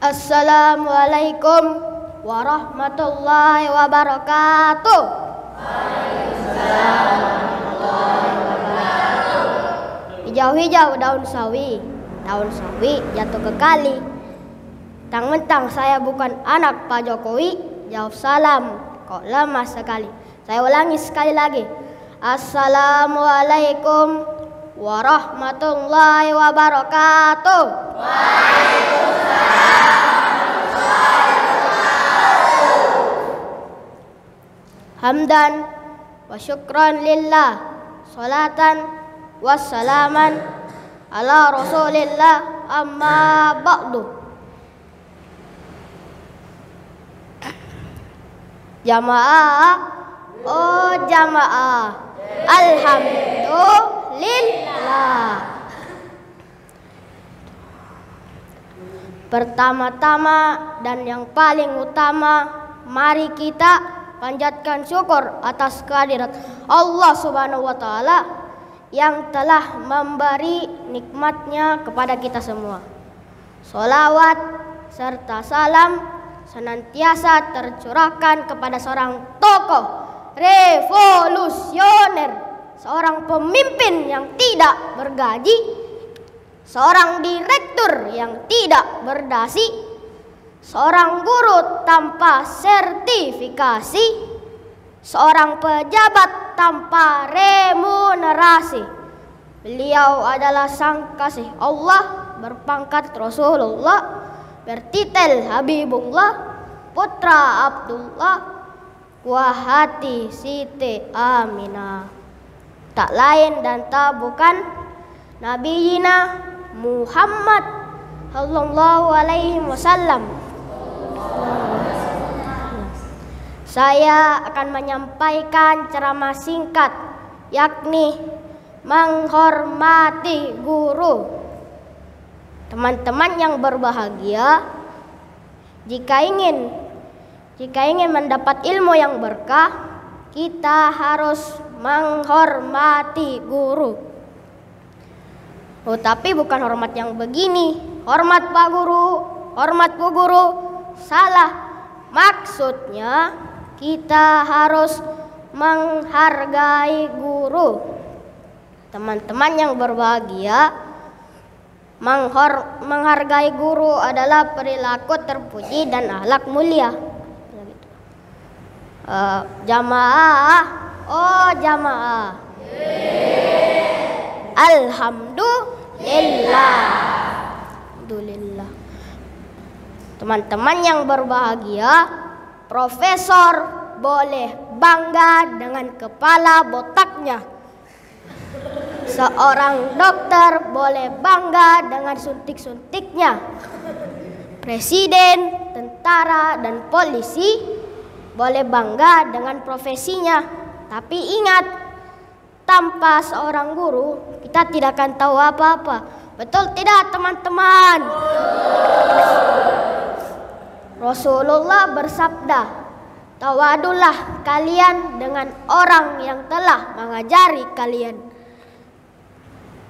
Assalamualaikum warahmatullahi wabarakatuh. Waalaikumsalam warahmatullahi wabarakatuh. Hijau-hijau daun sawi jatuh ke kali. Mentang-mentang saya bukan anak Pak Jokowi, jawab salam, kok lemah sekali. Saya ulangi sekali lagi. Assalamualaikum warahmatullahi wabarakatuh. Waalaikumsalam warahmatullahi wabarakatuh. Hamdan wa syukran lillah, salatan wassalaman ala rasulillah, amma ba'du. Jamaah, oh jamaah, alhamdulillah. Pertama-tama dan yang paling utama, mari kita panjatkan syukur atas kehadirat Allah Subhanahu wa Ta'ala yang telah memberi nikmatnya kepada kita semua. Sholawat serta salam senantiasa tercurahkan kepada seorang tokoh revolusioner, seorang pemimpin yang tidak bergaji, seorang direktur yang tidak berdasi, seorang guru tanpa sertifikasi, seorang pejabat tanpa remunerasi. Beliau adalah sang kasih Allah, berpangkat Rasulullah, bertitel Habibullah, putra Abdullah, buah hati Siti Aminah. Tak lain dan tak bukan Nabiyina Muhammad sallallahu alaihi wasallam. Saya akan menyampaikan ceramah singkat, yakni menghormati guru. Teman-teman yang berbahagia, jika ingin mendapat ilmu yang berkah, kita harus menghormati guru. Oh, tapi bukan hormat yang begini. Hormat Pak Guru, hormat Bu Guru. Salah. Maksudnya kita harus menghargai guru. Teman-teman yang berbahagia, menghargai guru adalah perilaku terpuji dan akhlak mulia. Jamaah, oh jamaah, alhamdulillah. Teman-teman yang berbahagia, profesor boleh bangga dengan kepala botaknya. Seorang dokter boleh bangga dengan suntik-suntiknya. Presiden, tentara, dan polisi boleh bangga dengan profesinya. Tapi ingat, tanpa seorang guru, kita tidak akan tahu apa-apa. Betul tidak, teman-teman? Rasulullah bersabda, tawadulah kalian dengan orang yang telah mengajari kalian.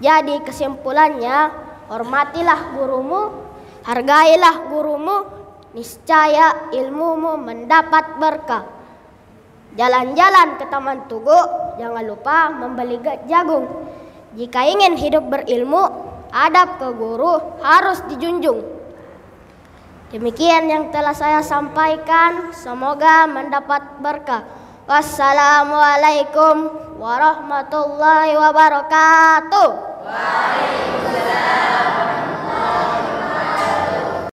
Jadi kesimpulannya, hormatilah gurumu, hargailah gurumu, niscaya ilmumu mendapat berkah. Jalan-jalan ke Taman Tugu, jangan lupa membeli jagung. Jika ingin hidup berilmu, adab ke guru harus dijunjung. Demikian yang telah saya sampaikan, semoga mendapat berkah. Wassalamualaikum warahmatullahi wabarakatuh.